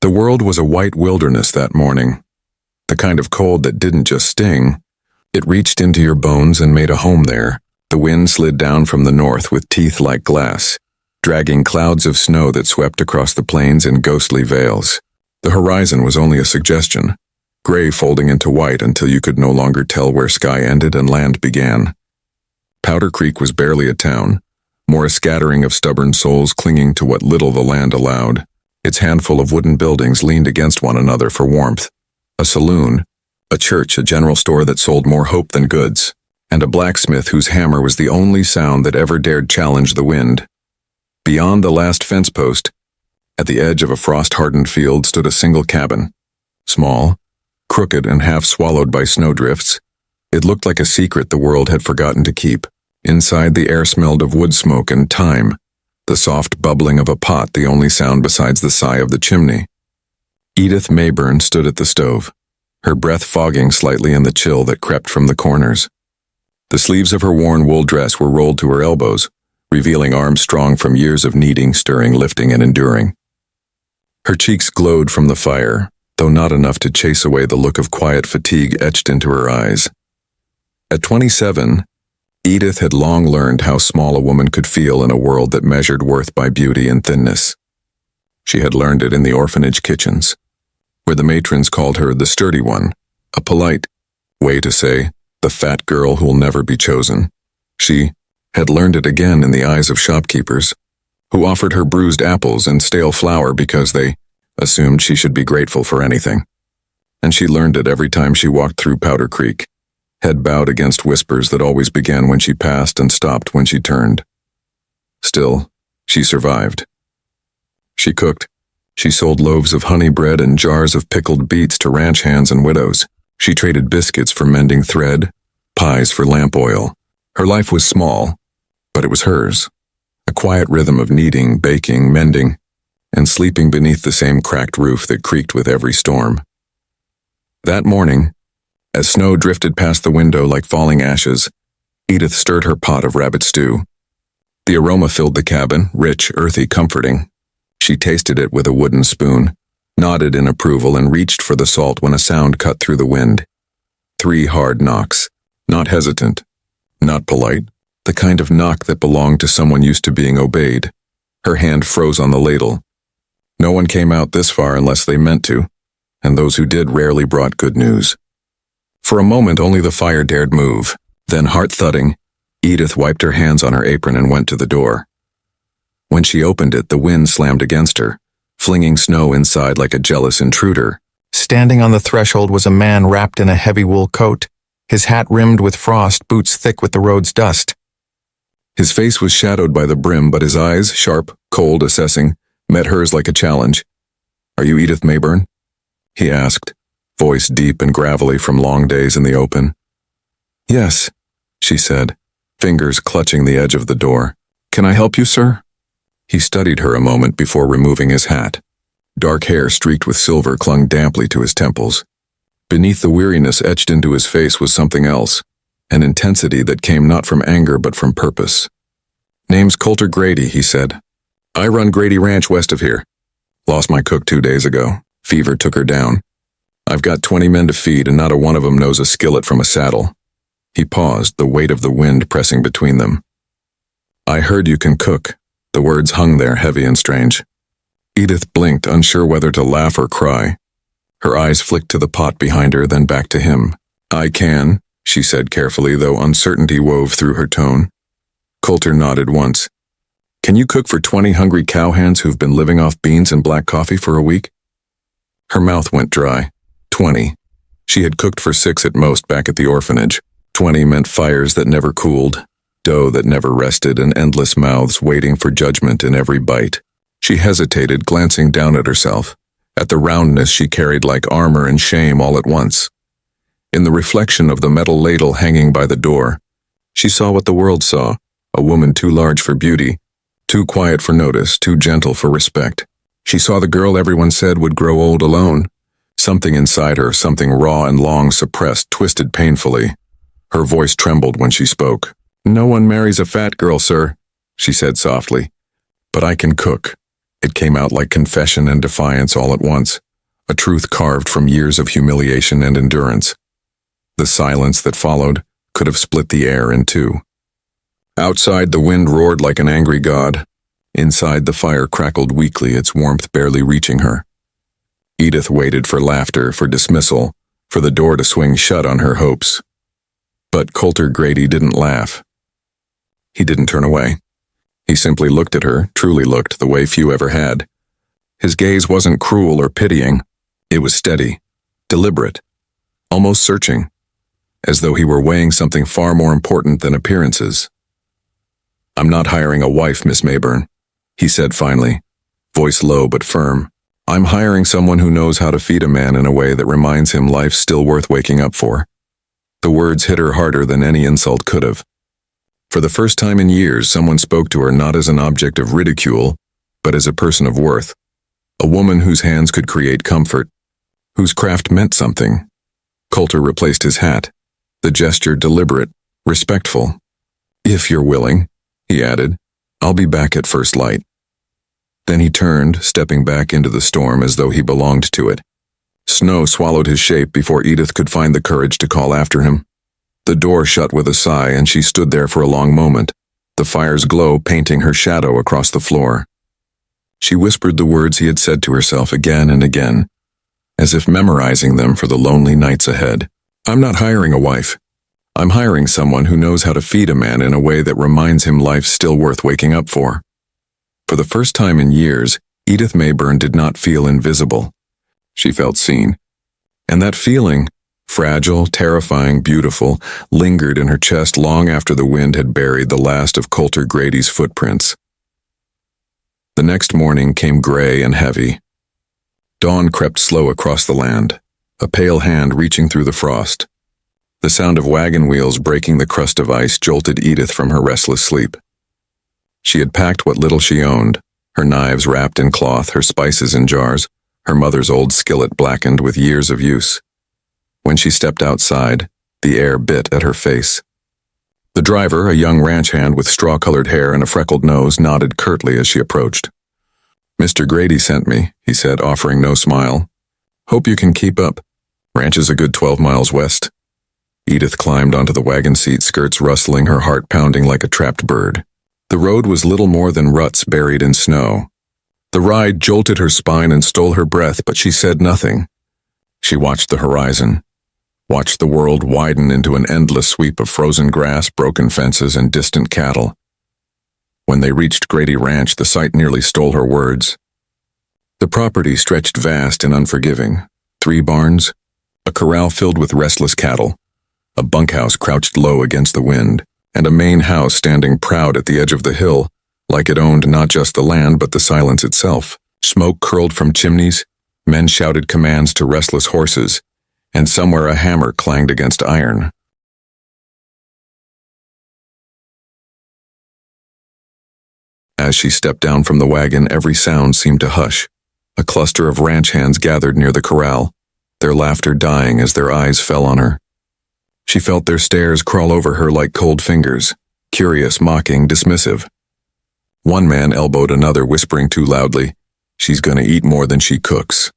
The world was a white wilderness that morning, the kind of cold that didn't just sting. It reached into your bones and made a home there. The wind slid down from the north with teeth like glass, dragging clouds of snow that swept across the plains in ghostly veils. The horizon was only a suggestion, gray folding into white until you could no longer tell where sky ended and land began. Powder Creek was barely a town, more a scattering of stubborn souls clinging to what little the land allowed. Its handful of wooden buildings leaned against one another for warmth. A saloon, a church, a general store that sold more hope than goods, and a blacksmith whose hammer was the only sound that ever dared challenge the wind. Beyond the last fence post, at the edge of a frost-hardened field, stood a single cabin. Small, crooked, and half swallowed by snowdrifts, it looked like a secret the world had forgotten to keep. Inside, the air smelled of wood smoke and thyme, the soft bubbling of a pot the only sound besides the sigh of the chimney. Edith Mayburn stood at the stove, her breath fogging slightly in the chill that crept from the corners. The sleeves of her worn wool dress were rolled to her elbows, revealing arms strong from years of kneading, stirring, lifting, and enduring. Her cheeks glowed from the fire, though not enough to chase away the look of quiet fatigue etched into her eyes. At 27, Edith had long learned how small a woman could feel in a world that measured worth by beauty and thinness. She had learned it in the orphanage kitchens, where the matrons called her the sturdy one, a polite way to say, the fat girl who'll never be chosen. She had learned it again in the eyes of shopkeepers, who offered her bruised apples and stale flour because they assumed she should be grateful for anything. And she learned it every time she walked through Powder Creek, head bowed against whispers that always began when she passed and stopped when she turned. Still, she survived. She cooked. She sold loaves of honey bread and jars of pickled beets to ranch hands and widows. She traded biscuits for mending thread, pies for lamp oil. Her life was small, but it was hers. A quiet rhythm of kneading, baking, mending, and sleeping beneath the same cracked roof that creaked with every storm. That morning, as snow drifted past the window like falling ashes, Edith stirred her pot of rabbit stew. The aroma filled the cabin, rich, earthy, comforting. She tasted it with a wooden spoon, nodded in approval, and reached for the salt when a sound cut through the wind. 3 hard knocks, not hesitant, not polite, the kind of knock that belonged to someone used to being obeyed. Her hand froze on the ladle. No one came out this far unless they meant to, and those who did rarely brought good news. For a moment, only the fire dared move. Then, heart-thudding, Edith wiped her hands on her apron and went to the door. When she opened it, the wind slammed against her, flinging snow inside like a jealous intruder. Standing on the threshold was a man wrapped in a heavy wool coat, his hat rimmed with frost, boots thick with the road's dust. His face was shadowed by the brim, but his eyes, sharp, cold, assessing, met hers like a challenge. "Are you Edith Mayburn?" he asked, voice deep and gravelly from long days in the open. "Yes," she said, fingers clutching the edge of the door. "Can I help you, sir?" He studied her a moment before removing his hat. Dark hair streaked with silver clung damply to his temples. Beneath the weariness etched into his face was something else, an intensity that came not from anger but from purpose. "Name's Coulter Grady," he said. "I run Grady Ranch west of here. Lost my cook 2 days ago. Fever took her down. I've got 20 men to feed, and not a one of them knows a skillet from a saddle." He paused, the weight of the wind pressing between them. "I heard you can cook." The words hung there, heavy and strange. Edith blinked, unsure whether to laugh or cry. Her eyes flicked to the pot behind her, then back to him. "I can," she said carefully, though uncertainty wove through her tone. Coulter nodded once. "Can you cook for 20 hungry cowhands who've been living off beans and black coffee for a week?" Her mouth went dry. 20. She had cooked for 6 at most back at the orphanage. 20 meant fires that never cooled, dough that never rested, and endless mouths waiting for judgment in every bite. She hesitated, glancing down at herself, at the roundness she carried like armor and shame all at once. In the reflection of the metal ladle hanging by the door, she saw what the world saw, a woman too large for beauty, too quiet for notice, too gentle for respect. She saw the girl everyone said would grow old alone. Something inside her, something raw and long suppressed, twisted painfully. Her voice trembled when she spoke. "No one marries a fat girl, sir," she said softly. "But I can cook." It came out like confession and defiance all at once, a truth carved from years of humiliation and endurance. The silence that followed could have split the air in two. Outside, the wind roared like an angry god. Inside, the fire crackled weakly, its warmth barely reaching her. Edith waited for laughter, for dismissal, for the door to swing shut on her hopes. But Coulter Grady didn't laugh. He didn't turn away. He simply looked at her, truly looked, the way few ever had. His gaze wasn't cruel or pitying. It was steady, deliberate, almost searching, as though he were weighing something far more important than appearances. "I'm not hiring a wife, Miss Mayburn," he said finally, voice low but firm. "I'm hiring someone who knows how to feed a man in a way that reminds him life's still worth waking up for." The words hit her harder than any insult could have. For the first time in years, someone spoke to her not as an object of ridicule, but as a person of worth. A woman whose hands could create comfort, whose craft meant something. Coulter replaced his hat, the gesture deliberate, respectful. "If you're willing," he added, "I'll be back at first light." Then he turned, stepping back into the storm as though he belonged to it. Snow swallowed his shape before Edith could find the courage to call after him. The door shut with a sigh, and she stood there for a long moment, the fire's glow painting her shadow across the floor. She whispered the words he had said to herself again and again, as if memorizing them for the lonely nights ahead. "I'm not hiring a wife. I'm hiring someone who knows how to feed a man in a way that reminds him life's still worth waking up for." For the first time in years, Edith Mayburn did not feel invisible. She felt seen. And that feeling, fragile, terrifying, beautiful, lingered in her chest long after the wind had buried the last of Coulter Grady's footprints. The next morning came gray and heavy. Dawn crept slow across the land, a pale hand reaching through the frost. The sound of wagon wheels breaking the crust of ice jolted Edith from her restless sleep. She had packed what little she owned, her knives wrapped in cloth, her spices in jars, her mother's old skillet blackened with years of use. When she stepped outside, the air bit at her face. The driver, a young ranch hand with straw-colored hair and a freckled nose, nodded curtly as she approached. "Mr. Grady sent me," he said, offering no smile. "Hope you can keep up. Ranch is a good 12 miles west." Edith climbed onto the wagon seat, skirts rustling, her heart pounding like a trapped bird. The road was little more than ruts buried in snow. The ride jolted her spine and stole her breath, but she said nothing. She watched the horizon, watched the world widen into an endless sweep of frozen grass, broken fences, and distant cattle. When they reached Grady Ranch, the sight nearly stole her words. The property stretched vast and unforgiving. 3 barns, a corral filled with restless cattle, a bunkhouse crouched low against the wind, and a main house standing proud at the edge of the hill, like it owned not just the land but the silence itself. Smoke curled from chimneys, men shouted commands to restless horses, and somewhere a hammer clanged against iron. As she stepped down from the wagon, every sound seemed to hush. A cluster of ranch hands gathered near the corral, their laughter dying as their eyes fell on her. She felt their stares crawl over her like cold fingers, curious, mocking, dismissive. One man elbowed another, whispering too loudly, "She's gonna eat more than she cooks."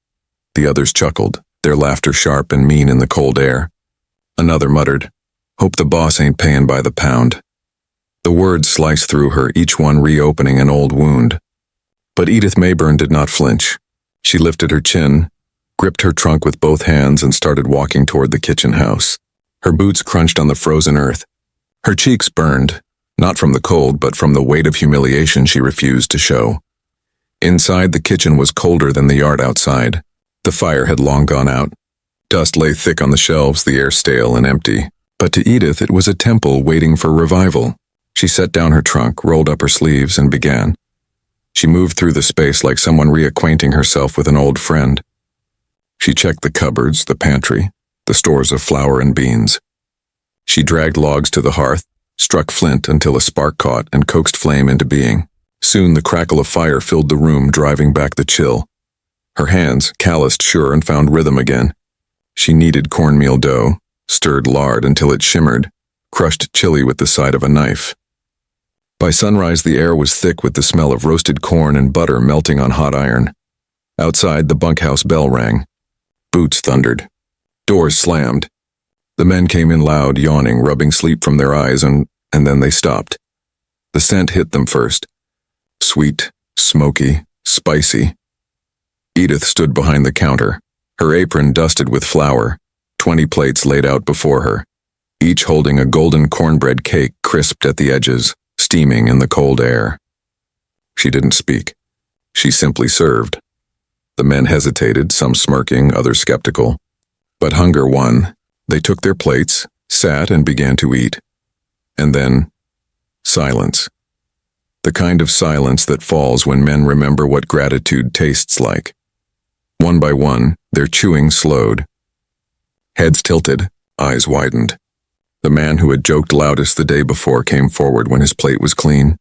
The others chuckled, their laughter sharp and mean in the cold air. Another muttered, "Hope the boss ain't paying by the pound." The words sliced through her, each one reopening an old wound. But Edith Mayburn did not flinch. She lifted her chin, gripped her trunk with both hands, and started walking toward the kitchen house. Her boots crunched on the frozen earth. Her cheeks burned, not from the cold, but from the weight of humiliation she refused to show. Inside, the kitchen was colder than the yard outside. The fire had long gone out. Dust lay thick on the shelves, the air stale and empty. But to Edith, it was a temple waiting for revival. She set down her trunk, rolled up her sleeves, and began. She moved through the space like someone reacquainting herself with an old friend. She checked the cupboards, the pantry, the stores of flour and beans. She dragged logs to the hearth, struck flint until a spark caught, and coaxed flame into being. Soon the crackle of fire filled the room, driving back the chill. Her hands, calloused sure, and found rhythm again. She kneaded cornmeal dough, stirred lard until it shimmered, crushed chili with the side of a knife. By sunrise, the air was thick with the smell of roasted corn and butter melting on hot iron. Outside, the bunkhouse bell rang. Boots thundered. Doors slammed. The men came in loud, yawning, rubbing sleep from their eyes, and then they stopped. The scent hit them first. Sweet, smoky, spicy. Edith stood behind the counter, her apron dusted with flour, 20 plates laid out before her, each holding a golden cornbread cake crisped at the edges, steaming in the cold air. She didn't speak. She simply served. The men hesitated, some smirking, others skeptical. But hunger won. They took their plates, sat, and began to eat. And then, silence. The kind of silence that falls when men remember what gratitude tastes like. One by one, their chewing slowed. Heads tilted, eyes widened. The man who had joked loudest the day before came forward when his plate was clean.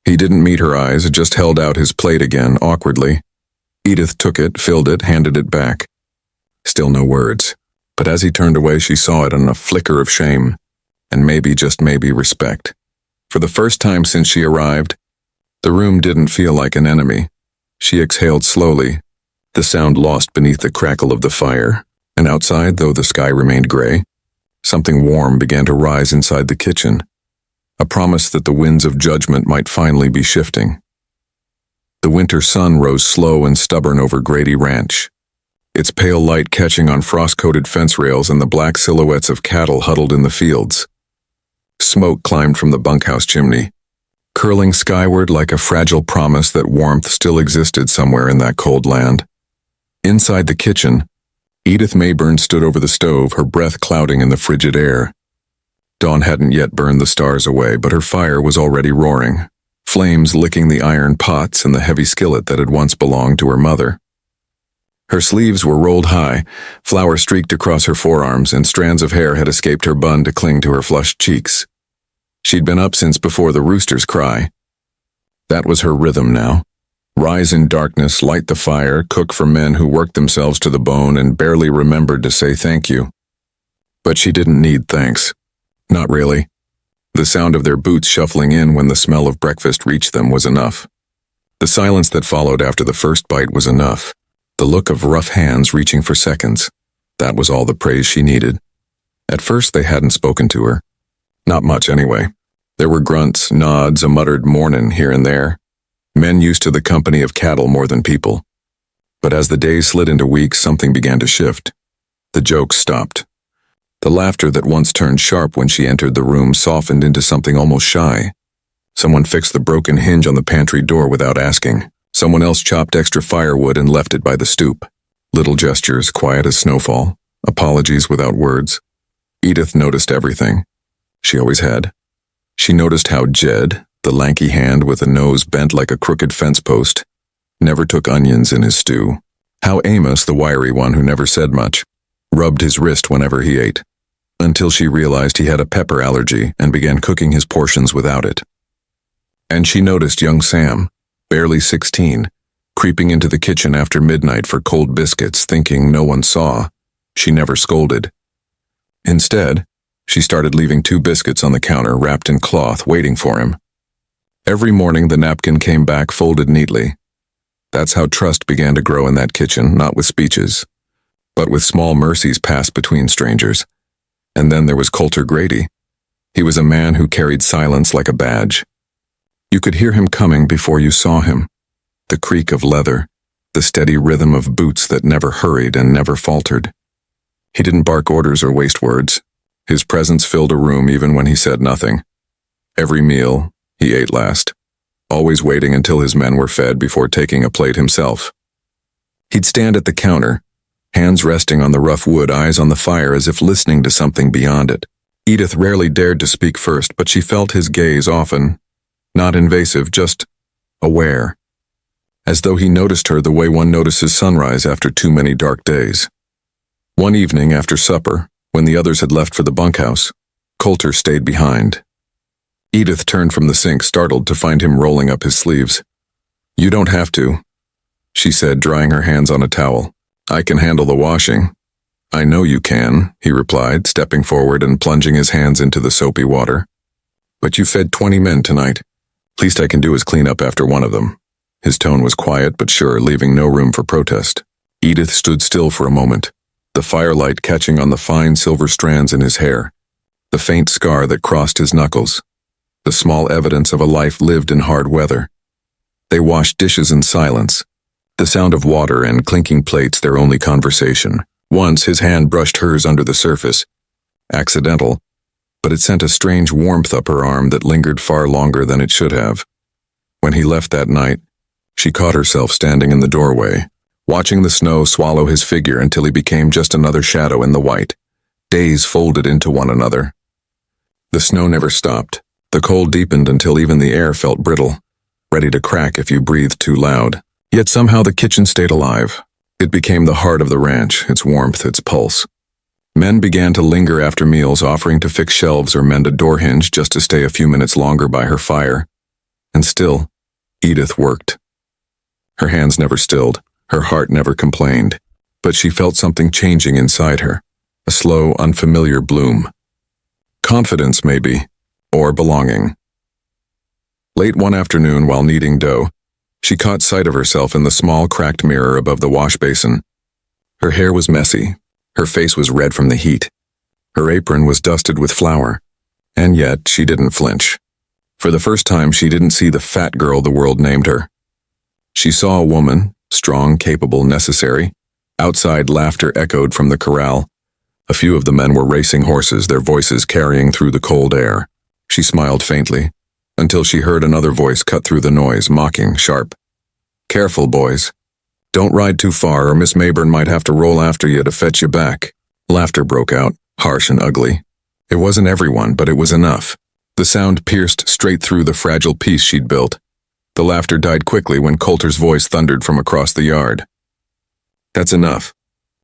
He didn't meet her eyes, just held out his plate again, awkwardly. Edith took it, filled it, handed it back. Still no words, but as he turned away she saw it in a flicker of shame, and maybe, just maybe, respect. For the first time since she arrived, the room didn't feel like an enemy. She exhaled slowly, the sound lost beneath the crackle of the fire, and outside, though the sky remained gray, something warm began to rise inside the kitchen, a promise that the winds of judgment might finally be shifting. The winter sun rose slow and stubborn over Grady Ranch, its pale light catching on frost-coated fence rails and the black silhouettes of cattle huddled in the fields. Smoke climbed from the bunkhouse chimney, curling skyward like a fragile promise that warmth still existed somewhere in that cold land. Inside the kitchen, Edith Mayburn stood over the stove, her breath clouding in the frigid air. Dawn hadn't yet burned the stars away, but her fire was already roaring, flames licking the iron pots and the heavy skillet that had once belonged to her mother. Her sleeves were rolled high, flour streaked across her forearms, and strands of hair had escaped her bun to cling to her flushed cheeks. She'd been up since before the rooster's cry. That was her rhythm now. Rise in darkness, light the fire, cook for men who worked themselves to the bone and barely remembered to say thank you. But she didn't need thanks. Not really. The sound of their boots shuffling in when the smell of breakfast reached them was enough. The silence that followed after the first bite was enough. The look of rough hands reaching for seconds. That was all the praise she needed. At first they hadn't spoken to her. Not much anyway. There were grunts, nods, a muttered mornin' here and there. Men used to the company of cattle more than people. But as the days slid into weeks, something began to shift. The jokes stopped. The laughter that once turned sharp when she entered the room softened into something almost shy. Someone fixed the broken hinge on the pantry door without asking. Someone else chopped extra firewood and left it by the stoop. Little gestures, quiet as snowfall. Apologies without words. Edith noticed everything. She always had. She noticed how Jed, the lanky hand with a nose bent like a crooked fence post, never took onions in his stew. How Amos, the wiry one who never said much, rubbed his wrist whenever he ate, until she realized he had a pepper allergy and began cooking his portions without it. And she noticed young Sam, barely 16, creeping into the kitchen after midnight for cold biscuits, thinking no one saw. She never scolded. Instead, she started leaving 2 biscuits on the counter wrapped in cloth, waiting for him. Every morning the napkin came back folded neatly. That's how trust began to grow in that kitchen, not with speeches, but with small mercies passed between strangers. And then there was Coulter Grady. He was a man who carried silence like a badge. You could hear him coming before you saw him. The creak of leather, the steady rhythm of boots that never hurried and never faltered. He didn't bark orders or waste words. His presence filled a room even when he said nothing. Every meal, he ate last, always waiting until his men were fed before taking a plate himself. He'd stand at the counter, hands resting on the rough wood, eyes on the fire as if listening to something beyond it. Edith rarely dared to speak first, but she felt his gaze often, not invasive, just aware, as though he noticed her the way one notices sunrise after too many dark days. One evening after supper, when the others had left for the bunkhouse, Coulter stayed behind. Edith turned from the sink, startled to find him rolling up his sleeves. "You don't have to," she said, drying her hands on a towel. "I can handle the washing." "I know you can," he replied, stepping forward and plunging his hands into the soapy water. "But you fed 20 men tonight. Least I can do is clean up after one of them. His tone was quiet but sure, leaving no room for protest. Edith stood still for a moment, the firelight catching on the fine silver strands in his hair, the faint scar that crossed his knuckles, the small evidence of a life lived in hard weather. They washed dishes in silence, the sound of water and clinking plates their only conversation. Once his hand brushed hers under the surface. Accidental, but it sent a strange warmth up her arm that lingered far longer than it should have. When he left that night, she caught herself standing in the doorway, watching the snow swallow his figure until he became just another shadow in the white. Days folded into one another. The snow never stopped. The cold deepened until even the air felt brittle, ready to crack if you breathed too loud. Yet somehow the kitchen stayed alive. It became the heart of the ranch, its warmth, its pulse. Men began to linger after meals, offering to fix shelves or mend a door hinge just to stay a few minutes longer by her fire. And still, Edith worked. Her hands never stilled, her heart never complained, but she felt something changing inside her, a slow, unfamiliar bloom. Confidence, maybe, or belonging. Late one afternoon, while kneading dough, she caught sight of herself in the small, cracked mirror above the wash basin. Her hair was messy, her face was red from the heat, her apron was dusted with flour, and yet she didn't flinch. For the first time, she didn't see the fat girl the world named her. She saw a woman, strong, capable, necessary. Outside, laughter echoed from the corral. A few of the men were racing horses, their voices carrying through the cold air. She smiled faintly, until she heard another voice cut through the noise, mocking, sharp. "Careful, boys. Don't ride too far or Miss Mayburn might have to roll after you to fetch you back." Laughter broke out, harsh and ugly. It wasn't everyone, but it was enough. The sound pierced straight through the fragile peace she'd built. The laughter died quickly when Coulter's voice thundered from across the yard. "That's enough."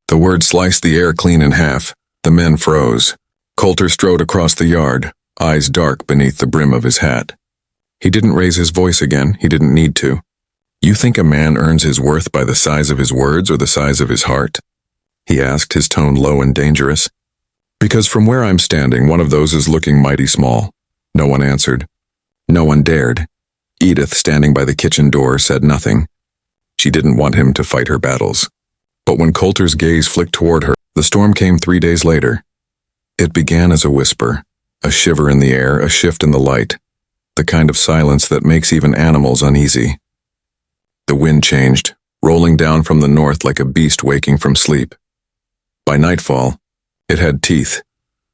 The word sliced the air clean in half. The men froze. Coulter strode across the yard, eyes dark beneath the brim of his hat. He didn't raise his voice again, he didn't need to. "You think a man earns his worth by the size of his words or the size of his heart?" he asked, his tone low and dangerous. "Because from where I'm standing, one of those is looking mighty small." No one answered. No one dared. Edith, standing by the kitchen door, said nothing. She didn't want him to fight her battles. But when Coulter's gaze flicked toward her, the storm came 3 days later. It began as a whisper, a shiver in the air, a shift in the light, the kind of silence that makes even animals uneasy. The wind changed, rolling down from the north like a beast waking from sleep. By nightfall, it had teeth.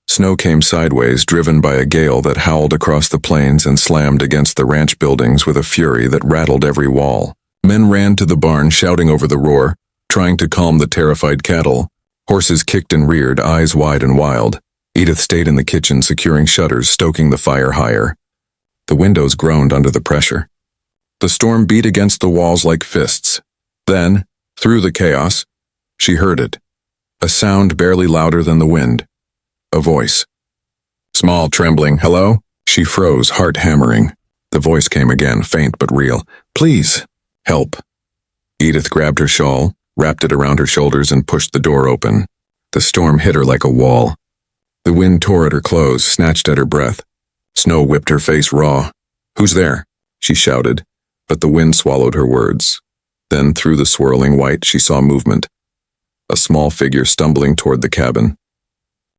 Snow came sideways, driven by a gale that howled across the plains and slammed against the ranch buildings with a fury that rattled every wall. Men ran to the barn, shouting over the roar, trying to calm the terrified cattle. Horses kicked and reared, eyes wide and wild. Edith stayed in the kitchen, securing shutters, stoking the fire higher. The windows groaned under the pressure. The storm beat against the walls like fists. Then, through the chaos, she heard it. A sound barely louder than the wind. A voice. Small, trembling, "Hello?" She froze, heart hammering. The voice came again, faint but real. "Please, help." Edith grabbed her shawl, wrapped it around her shoulders, and pushed the door open. The storm hit her like a wall. The wind tore at her clothes, snatched at her breath. Snow whipped her face raw. "Who's there?" she shouted, but the wind swallowed her words. Then, through the swirling white, she saw movement. A small figure stumbling toward the cabin.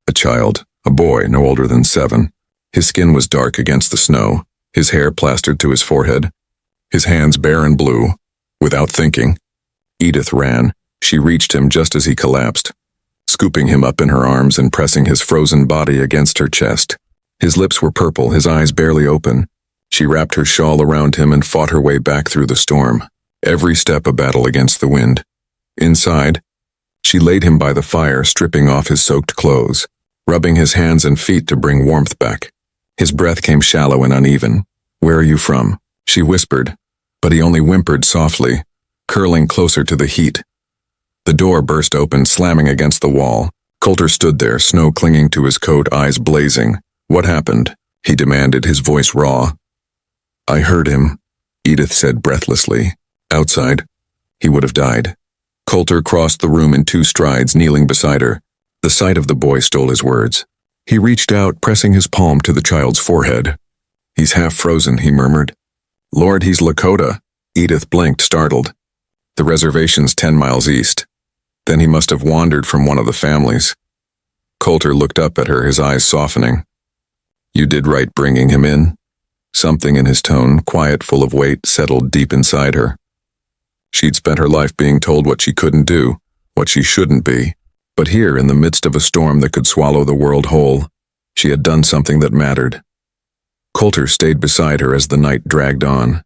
A child, a boy no older than 7. His skin was dark against the snow, his hair plastered to his forehead, his hands bare and blue. Without thinking, Edith ran. She reached him just as he collapsed, scooping him up in her arms and pressing his frozen body against her chest. His lips were purple, his eyes barely open. She wrapped her shawl around him and fought her way back through the storm, every step a battle against the wind. Inside, she laid him by the fire, stripping off his soaked clothes, rubbing his hands and feet to bring warmth back. His breath came shallow and uneven. "Where are you from?" she whispered, but he only whimpered softly, curling closer to the heat. The door burst open, slamming against the wall. Coulter stood there, snow clinging to his coat, eyes blazing. "What happened?" he demanded, his voice raw. "I heard him," Edith said breathlessly. "Outside. He would have died." Coulter crossed the room in 2 strides, kneeling beside her. The sight of the boy stole his words. He reached out, pressing his palm to the child's forehead. "He's half frozen," he murmured. Lord, he's Lakota. Edith blinked, startled. The reservation's 10 miles east. Then he must have wandered from one of the families. Coulter looked up at her, his eyes softening. You did right bringing him in. Something in his tone, quiet, full of weight, settled deep inside her. She'd spent her life being told what she couldn't do, what she shouldn't be. But here, in the midst of a storm that could swallow the world whole, she had done something that mattered. Coulter stayed beside her as the night dragged on.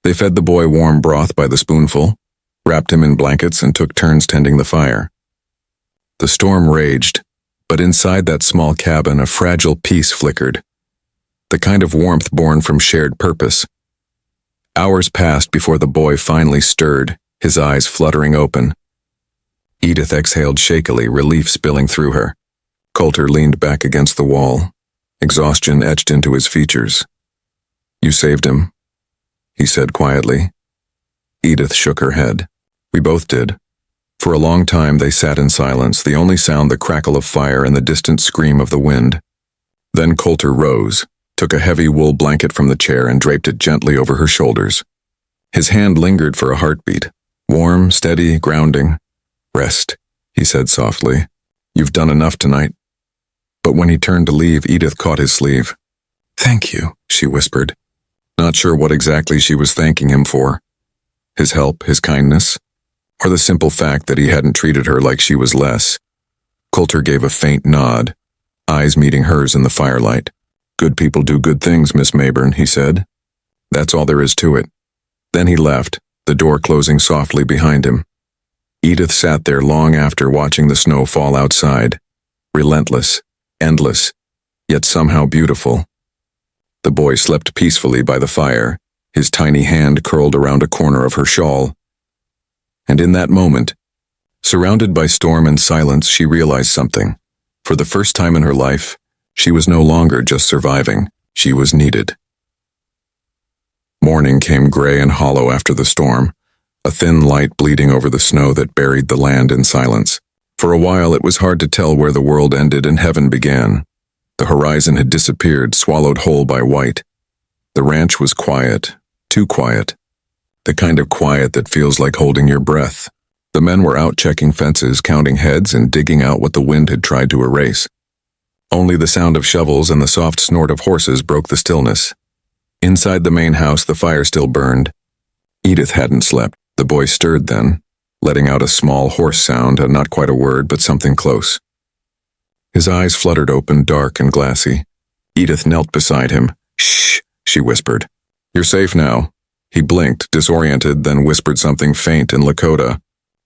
They fed the boy warm broth by the spoonful, wrapped him in blankets, and took turns tending the fire. The storm raged, but inside that small cabin a fragile peace flickered, the kind of warmth born from shared purpose. Hours passed before the boy finally stirred, his eyes fluttering open. Edith exhaled shakily, relief spilling through her. Coulter leaned back against the wall, exhaustion etched into his features. You saved him, he said quietly. Edith shook her head. We both did. For a long time they sat in silence, the only sound the crackle of fire and the distant scream of the wind. Then Coulter rose, took a heavy wool blanket from the chair and draped it gently over her shoulders. His hand lingered for a heartbeat, warm, steady, grounding. Rest, he said softly. You've done enough tonight. But when he turned to leave, Edith caught his sleeve. Thank you, she whispered, not sure what exactly she was thanking him for. His help, his kindness, or the simple fact that he hadn't treated her like she was less. Coulter gave a faint nod, eyes meeting hers in the firelight. Good people do good things, Miss Mayburn, he said. That's all there is to it. Then he left, the door closing softly behind him. Edith sat there long after, watching the snow fall outside. Relentless, endless, yet somehow beautiful. The boy slept peacefully by the fire, his tiny hand curled around a corner of her shawl. And in that moment, surrounded by storm and silence, she realized something. For the first time in her life, she was no longer just surviving, she was needed. Morning came gray and hollow after the storm, a thin light bleeding over the snow that buried the land in silence. For a while it was hard to tell where the world ended and heaven began. The horizon had disappeared, swallowed whole by white. The ranch was quiet, too quiet. The kind of quiet that feels like holding your breath. The men were out checking fences, counting heads, and digging out what the wind had tried to erase. Only the sound of shovels and the soft snort of horses broke the stillness. Inside the main house, the fire still burned. Edith hadn't slept. The boy stirred then, letting out a small hoarse sound, and not quite a word, but something close. His eyes fluttered open, dark and glassy. Edith knelt beside him. Shh, she whispered. You're safe now. He blinked, disoriented, then whispered something faint in Lakota.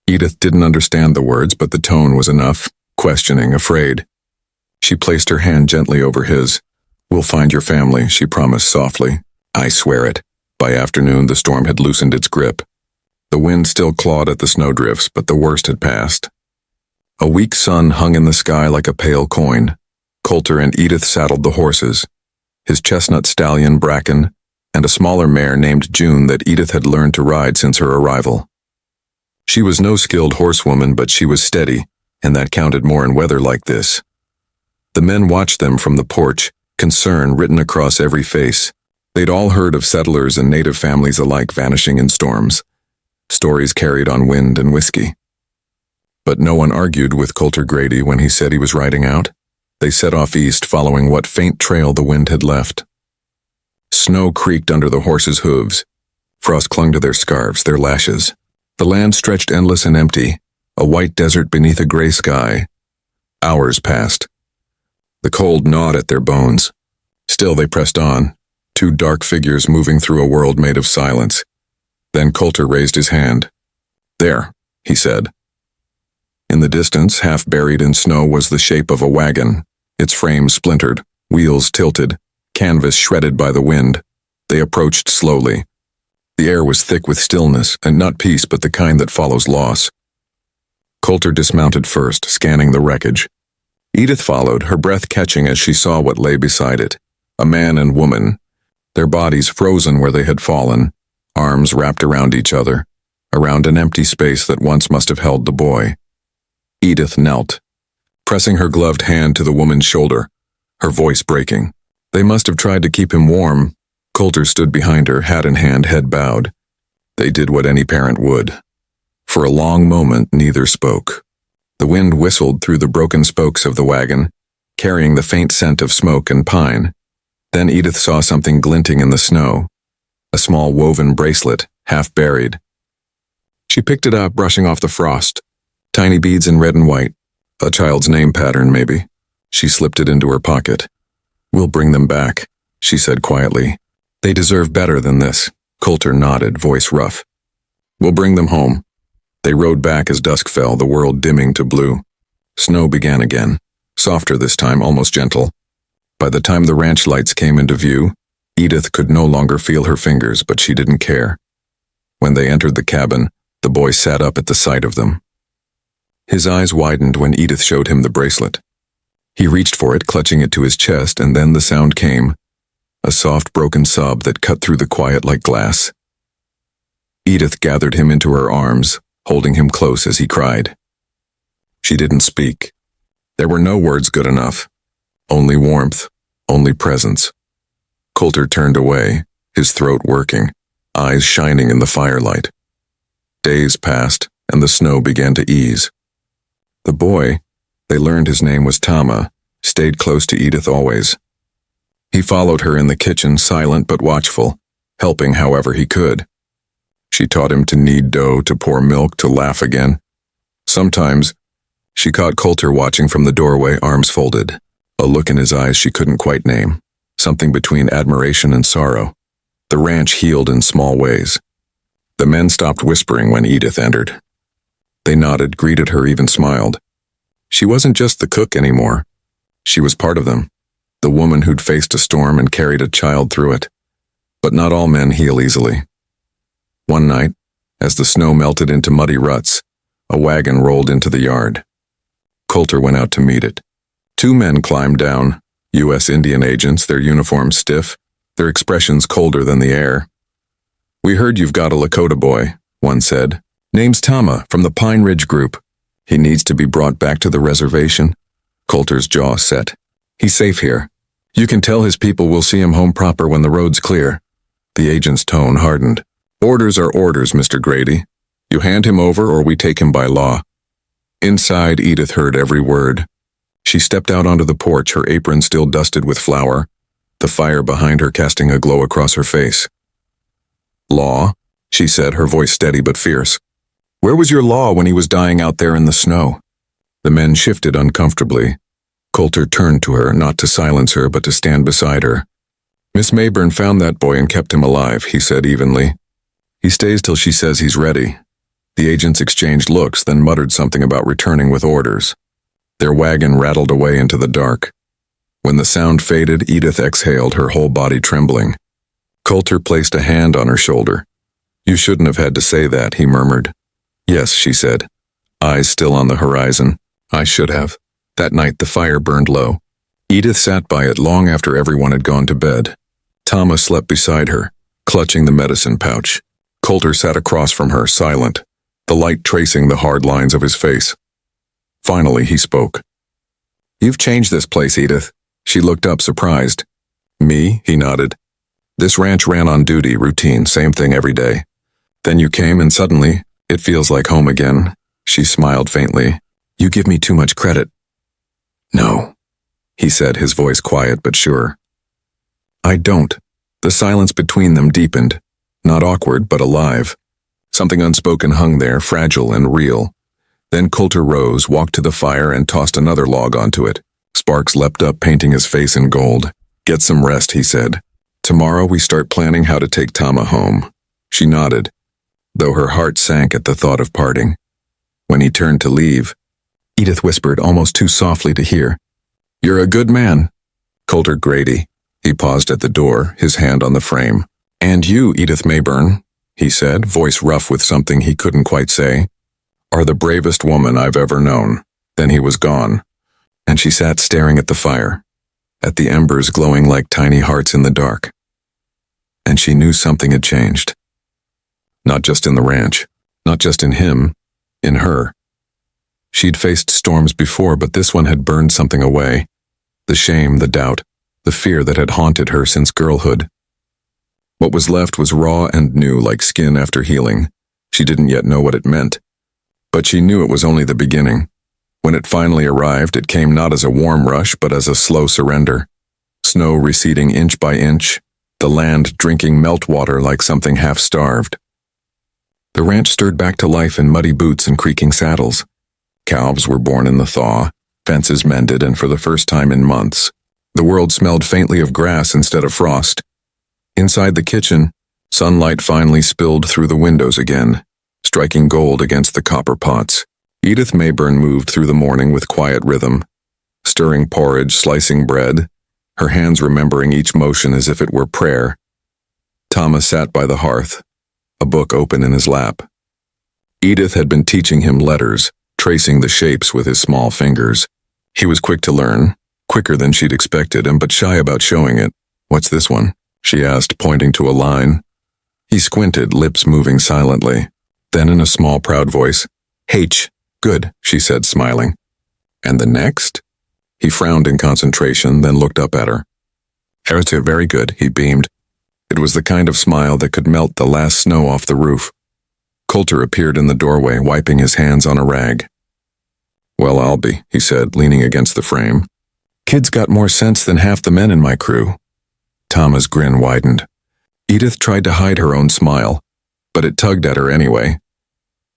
Edith didn't understand the words, but the tone was enough, questioning, afraid. She placed her hand gently over his. We'll find your family, she promised softly. I swear it. By afternoon, the storm had loosened its grip. The wind still clawed at the snowdrifts, but the worst had passed. A weak sun hung in the sky like a pale coin. Coulter and Edith saddled the horses, his chestnut stallion Bracken, and a smaller mare named June that Edith had learned to ride since her arrival. She was no skilled horsewoman, but she was steady, and that counted more in weather like this. The men watched them from the porch, concern written across every face. They'd all heard of settlers and native families alike vanishing in storms. Stories carried on wind and whiskey. But no one argued with Coulter Grady when he said he was riding out. They set off east, following what faint trail the wind had left. Snow creaked under the horses' hooves. Frost clung to their scarves, their lashes. The land stretched endless and empty, a white desert beneath a gray sky. Hours passed. The cold gnawed at their bones. Still they pressed on, two dark figures moving through a world made of silence. Then Coulter raised his hand. There, he said. In the distance, half buried in snow, was the shape of a wagon, its frame splintered, wheels tilted, canvas shredded by the wind. They approached slowly. The air was thick with stillness, and not peace, but the kind that follows loss. Coulter dismounted first, scanning the wreckage. Edith followed, her breath catching as she saw what lay beside it. A man and woman, their bodies frozen where they had fallen, arms wrapped around each other, around an empty space that once must have held the boy. Edith knelt, pressing her gloved hand to the woman's shoulder, her voice breaking. They must have tried to keep him warm, Coulter stood behind her, hat in hand, head bowed. They did what any parent would. For a long moment, neither spoke. The wind whistled through the broken spokes of the wagon, carrying the faint scent of smoke and pine. Then Edith saw something glinting in the snow, a small woven bracelet, half buried. She picked it up, brushing off the frost. Tiny beads in red and white. A child's name pattern, maybe. She slipped it into her pocket. "We'll bring them back," she said quietly. "They deserve better than this." Coulter nodded, voice rough. "We'll bring them home." They rode back as dusk fell, the world dimming to blue. Snow began again, softer this time, almost gentle. By the time the ranch lights came into view, Edith could no longer feel her fingers, but she didn't care. When they entered the cabin, the boy sat up at the sight of them. His eyes widened when Edith showed him the bracelet. He reached for it, clutching it to his chest, and then the sound came, a soft, broken sob that cut through the quiet like glass. Edith gathered him into her arms, holding him close as he cried. She didn't speak. There were no words good enough. Only warmth, only presence. Coulter turned away, his throat working, eyes shining in the firelight. Days passed, and the snow began to ease. The boy, they learned his name was Tama, stayed close to Edith always. He followed her in the kitchen, silent but watchful, helping however he could. She taught him to knead dough, to pour milk, to laugh again. Sometimes, she caught Coulter watching from the doorway, arms folded, a look in his eyes she couldn't quite name, something between admiration and sorrow. The ranch healed in small ways. The men stopped whispering when Edith entered. They nodded, greeted her, even smiled. She wasn't just the cook anymore. She was part of them, the woman who'd faced a storm and carried a child through it. But not all men heal easily. One night, as the snow melted into muddy ruts, a wagon rolled into the yard. Coulter went out to meet it. Two men climbed down, U.S. Indian agents, their uniforms stiff, their expressions colder than the air. "We heard you've got a Lakota boy," one said. "Name's Tama, from the Pine Ridge Group. He needs to be brought back to the reservation." Coulter's jaw set. "He's safe here. You can tell his people we'll see him home proper when the road's clear." The agent's tone hardened. "Orders are orders, Mr. Grady. You hand him over or we take him by law." Inside, Edith heard every word. She stepped out onto the porch, her apron still dusted with flour, the fire behind her casting a glow across her face. "Law?" she said, her voice steady but fierce. "Where was your law when he was dying out there in the snow?" The men shifted uncomfortably. Coulter turned to her, not to silence her, but to stand beside her. "Miss Mayburn found that boy and kept him alive," he said evenly. "He stays till she says he's ready." The agents exchanged looks, then muttered something about returning with orders. Their wagon rattled away into the dark. When the sound faded, Edith exhaled, her whole body trembling. Coulter placed a hand on her shoulder. "You shouldn't have had to say that," he murmured. "Yes," she said, eyes still on the horizon. "I should have." That night the fire burned low. Edith sat by it long after everyone had gone to bed. Tama slept beside her, clutching the medicine pouch. Coulter sat across from her, silent, the light tracing the hard lines of his face. Finally, he spoke. "You've changed this place, Edith." She looked up, surprised. "Me?" he nodded. "This ranch ran on duty, routine, same thing every day. Then you came and suddenly, it feels like home again." She smiled faintly. "You give me too much credit." "No," he said, his voice quiet but sure. "I don't." The silence between them deepened, not awkward but alive. Something unspoken hung there, fragile and real. Then Coulter rose, walked to the fire, and tossed another log onto it. Sparks leapt up, painting his face in gold. "Get some rest," he said. "Tomorrow we start planning how to take Tama home." She nodded, though her heart sank at the thought of parting. When he turned to leave, Edith whispered, almost too softly to hear, "You're a good man, Coulter Grady." He paused at the door, his hand on the frame. "And you, Edith Mayburn," he said, voice rough with something he couldn't quite say, "are the bravest woman I've ever known." Then he was gone, and she sat staring at the fire, at the embers glowing like tiny hearts in the dark. And she knew something had changed. Not just in the ranch, not just in him, in her. She'd faced storms before, but this one had burned something away. The shame, the doubt, the fear that had haunted her since girlhood. What was left was raw and new like skin after healing. She didn't yet know what it meant. But she knew it was only the beginning. When it finally arrived, it came not as a warm rush, but as a slow surrender. Snow receding inch by inch, the land drinking meltwater like something half-starved. The ranch stirred back to life in muddy boots and creaking saddles. Calves were born in the thaw, fences mended, and for the first time in months, the world smelled faintly of grass instead of frost. Inside the kitchen, sunlight finally spilled through the windows again, striking gold against the copper pots. Edith Mayburn moved through the morning with quiet rhythm, stirring porridge, slicing bread, her hands remembering each motion as if it were prayer. Thomas sat by the hearth, a book open in his lap. Edith had been teaching him letters, tracing the shapes with his small fingers. He was quick to learn, quicker than she'd expected, but shy about showing it. "What's this one?" she asked, pointing to a line. He squinted, lips moving silently. Then in a small, proud voice, "H. Good," she said, smiling. "And the next?" He frowned in concentration, then looked up at her. "Herita, very good," he beamed. It was the kind of smile that could melt the last snow off the roof. Coulter appeared in the doorway, wiping his hands on a rag. "Well, I'll be," he said, leaning against the frame. "Kid's got more sense than half the men in my crew." Thomas' grin widened. Edith tried to hide her own smile, but it tugged at her anyway.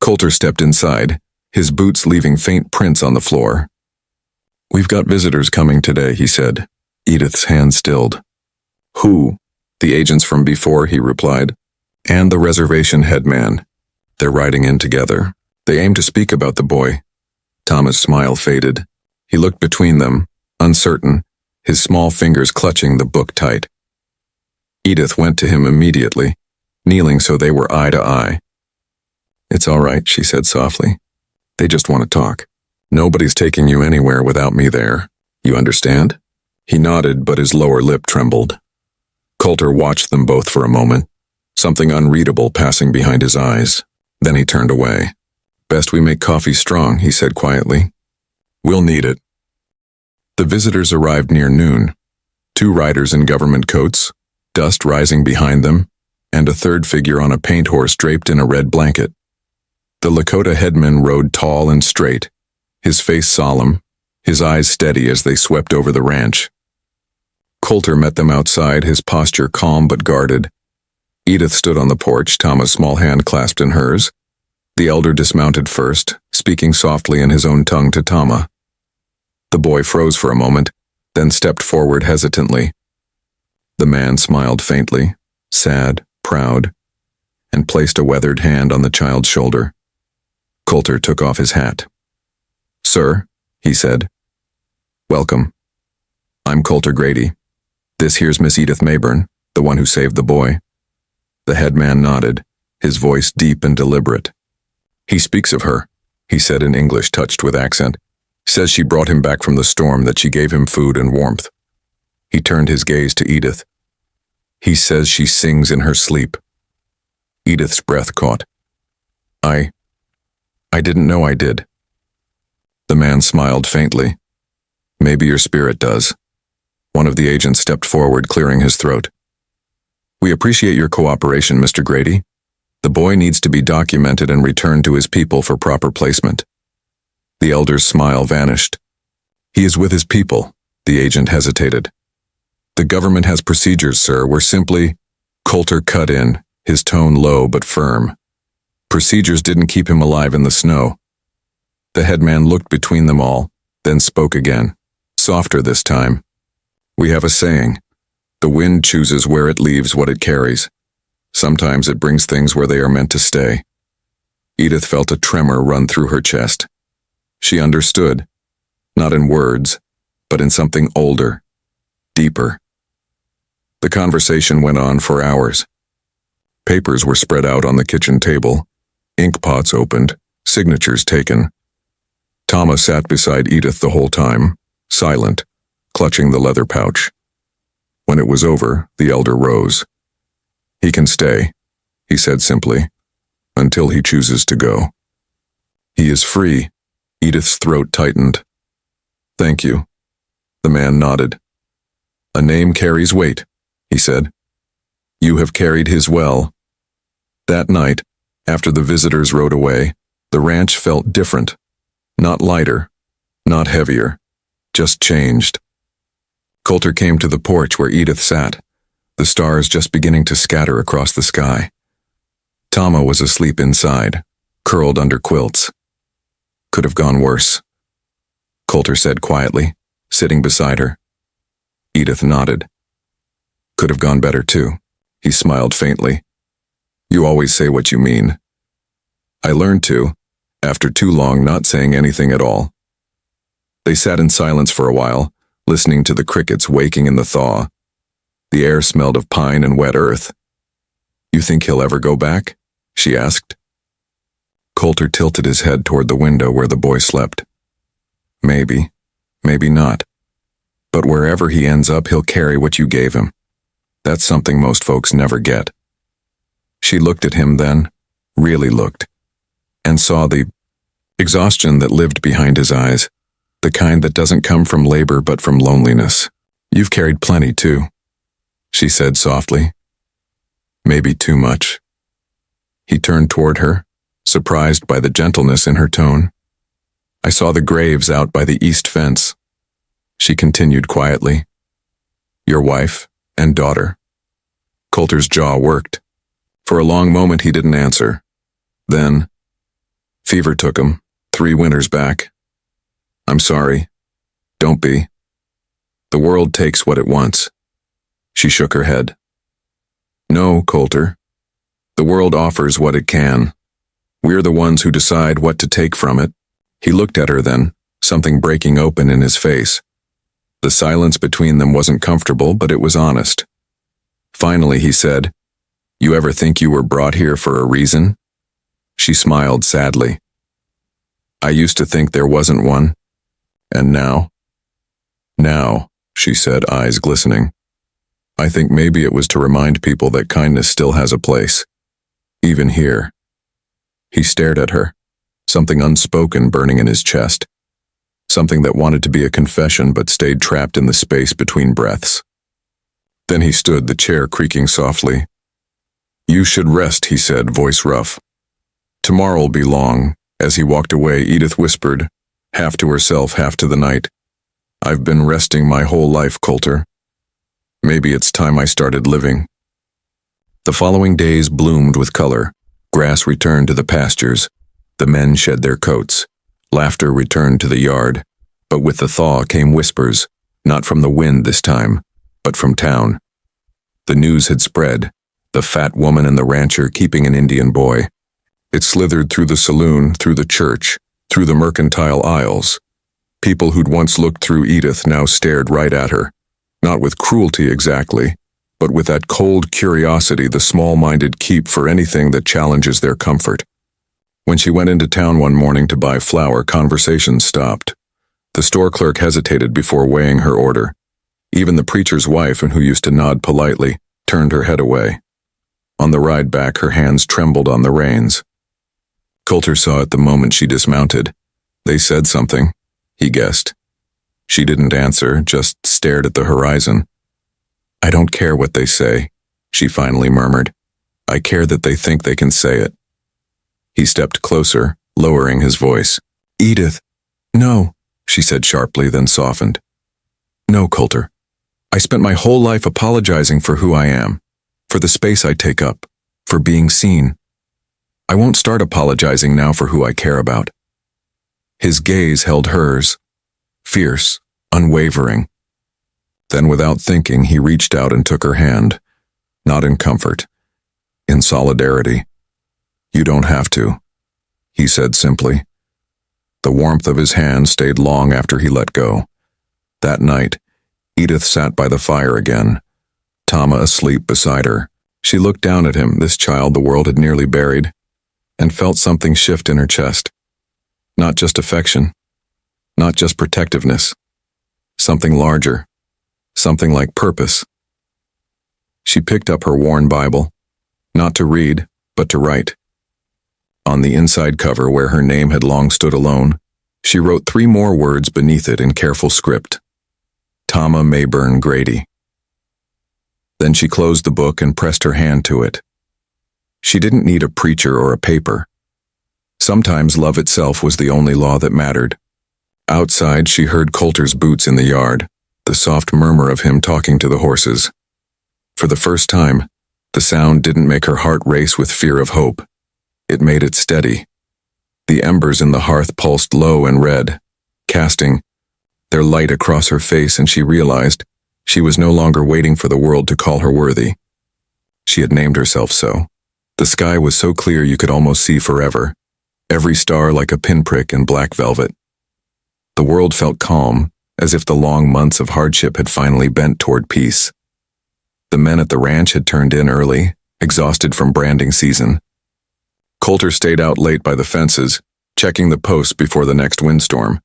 Coulter stepped inside, his boots leaving faint prints on the floor. "We've got visitors coming today," he said. Edith's hand stilled. "Who?" "The agents from before," he replied. "And the reservation headman. They're riding in together. They aim to speak about the boy." Thomas' smile faded. He looked between them, uncertain, his small fingers clutching the book tight. Edith went to him immediately, kneeling so they were eye to eye. "It's all right," she said softly. "They just want to talk. Nobody's taking you anywhere without me there. You understand?" He nodded, but his lower lip trembled. Coulter watched them both for a moment, something unreadable passing behind his eyes. Then he turned away. "Best we make coffee strong," he said quietly. "We'll need it." The visitors arrived near noon. 2 riders in government coats, dust rising behind them, and a third figure on a paint horse draped in a red blanket. The Lakota headman rode tall and straight, his face solemn, his eyes steady as they swept over the ranch. Coulter met them outside, his posture calm but guarded. Edith stood on the porch, Thomas' small hand clasped in hers. The elder dismounted first, speaking softly in his own tongue to Tama. The boy froze for a moment, then stepped forward hesitantly. The man smiled faintly, sad, proud, and placed a weathered hand on the child's shoulder. Coulter took off his hat. "Sir," he said. "Welcome. I'm Coulter Grady. This here's Miss Edith Mayburn, the one who saved the boy." The headman nodded, his voice deep and deliberate. "He speaks of her," he said in English touched with accent. "Says she brought him back from the storm, that she gave him food and warmth." He turned his gaze to Edith. "He says she sings in her sleep." Edith's breath caught. I didn't know I did." The man smiled faintly. "Maybe your spirit does." One of the agents stepped forward, clearing his throat. "We appreciate your cooperation, Mr. Grady. The boy needs to be documented and returned to his people for proper placement." The elder's smile vanished. "He is with his people," the agent hesitated. "The government has procedures, sir. We're simply—" Coulter cut in, his tone low but firm. "Procedures didn't keep him alive in the snow." The headman looked between them all, then spoke again, softer this time. "We have a saying. The wind chooses where it leaves what it carries. Sometimes it brings things where they are meant to stay." Edith felt a tremor run through her chest. She understood, not in words, but in something older, deeper. The conversation went on for hours. Papers were spread out on the kitchen table, ink pots opened, signatures taken. Thomas sat beside Edith the whole time, silent, clutching the leather pouch. When it was over, the elder rose. "He can stay," he said simply, "until he chooses to go." "He is free." Edith's throat tightened. "Thank you." The man nodded. "A name carries weight," he said. You have carried his well." That night, after the visitors rode away, the ranch felt different. Not lighter, not heavier, just changed. Coulter came to the porch where Edith sat, the stars just beginning to scatter across the sky. Tama was asleep inside, curled under quilts. "Could have gone worse," Coulter said quietly, sitting beside her. Edith nodded. "Could have gone better too," he smiled faintly. "You always say what you mean." "I learned to, after too long not saying anything at all." They sat in silence for a while, listening to the crickets waking in the thaw. The air smelled of pine and wet earth. "You think he'll ever go back?" she asked. Coulter tilted his head toward the window where the boy slept. "Maybe, maybe not. But wherever he ends up, he'll carry what you gave him. That's something most folks never get." She looked at him then, really looked, and saw the exhaustion that lived behind his eyes, the kind that doesn't come from labor but from loneliness. "You've carried plenty too," she said softly. "Maybe too much." He turned toward her, surprised by the gentleness in her tone. "I saw the graves out by the east fence," she continued quietly. "Your wife and daughter." Coulter's jaw worked. For a long moment he didn't answer. Then, "Fever took him, 3 winters back." "I'm sorry. Don't be. The world takes what it wants." She shook her head. "No, Coulter. The world offers what it can. We're the ones who decide what to take from it." He looked at her then, something breaking open in his face. The silence between them wasn't comfortable, but it was honest. Finally he said, "You ever think you were brought here for a reason?" She smiled sadly. "I used to think there wasn't one. And now?" "Now," she said, eyes glistening. "I think maybe it was to remind people that kindness still has a place. Even here." He stared at her, something unspoken burning in his chest. Something that wanted to be a confession but stayed trapped in the space between breaths. Then he stood, the chair creaking softly. "You should rest," he said, voice rough. "Tomorrow'll be long." As he walked away, Edith whispered, half to herself, half to the night, "I've been resting my whole life, Coulter. Maybe it's time I started living." The following days bloomed with color. Grass returned to the pastures. The men shed their coats. Laughter returned to the yard. But with the thaw came whispers, not from the wind this time, but from town. The news had spread. The fat woman and the rancher keeping an Indian boy. It slithered through the saloon, through the church, through the mercantile aisles. People who'd once looked through Edith now stared right at her, not with cruelty exactly, but with that cold curiosity the small-minded keep for anything that challenges their comfort. When she went into town one morning to buy flour, conversation stopped. The store clerk hesitated before weighing her order. Even the preacher's wife, who used to nod politely, turned her head away. On the ride back, her hands trembled on the reins. Coulter saw it the moment she dismounted. They said something, he guessed. She didn't answer, just stared at the horizon. "I don't care what they say," she finally murmured. "I care that they think they can say it." He stepped closer, lowering his voice. "Edith, no," she said sharply, then softened. "No, Coulter. I spent my whole life apologizing for who I am, for the space I take up, for being seen. I won't start apologizing now for who I care about." His gaze held hers, fierce, unwavering. Then without thinking, he reached out and took her hand, not in comfort, in solidarity. "You don't have to," he said simply. The warmth of his hand stayed long after he let go. That night, Edith sat by the fire again, Tama asleep beside her. She looked down at him, this child the world had nearly buried, and felt something shift in her chest. Not just affection, not just protectiveness, something larger, something like purpose. She picked up her worn Bible, not to read, but to write. On the inside cover, where her name had long stood alone, she wrote 3 more words beneath it in careful script. Tama Mayburn Grady. Then she closed the book and pressed her hand to it. She didn't need a preacher or a paper. Sometimes love itself was the only law that mattered. Outside, she heard Coulter's boots in the yard, the soft murmur of him talking to the horses. For the first time, the sound didn't make her heart race with fear of hope. It made it steady. The embers in the hearth pulsed low and red, casting their light across her face, and she realized she was no longer waiting for the world to call her worthy. She had named herself so. The sky was so clear you could almost see forever, every star like a pinprick in black velvet. The world felt calm, as if the long months of hardship had finally bent toward peace. The men at the ranch had turned in early, exhausted from branding season. Coulter stayed out late by the fences, checking the posts before the next windstorm.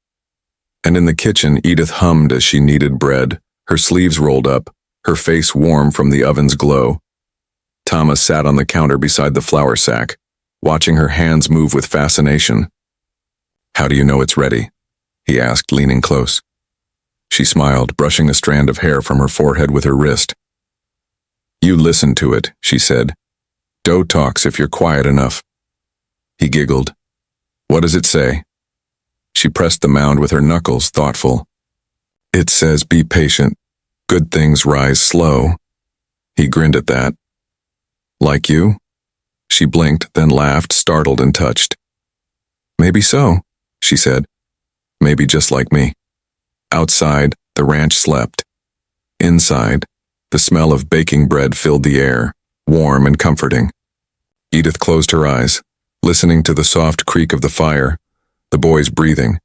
And in the kitchen, Edith hummed as she kneaded bread, her sleeves rolled up, her face warm from the oven's glow. Thomas sat on the counter beside the flour sack, watching her hands move with fascination. "How do you know it's ready?" he asked, leaning close. She smiled, brushing a strand of hair from her forehead with her wrist. "You listen to it," she said. "Dough talks if you're quiet enough." He giggled. "What does it say?" She pressed the mound with her knuckles, thoughtful. "It says be patient. Good things rise slow." He grinned at that. "Like you?" She blinked, then laughed, startled and touched. "Maybe so," she said. "Maybe just like me." Outside, the ranch slept. Inside, the smell of baking bread filled the air, warm and comforting. Edith closed her eyes, listening to the soft creak of the fire, the boys breathing,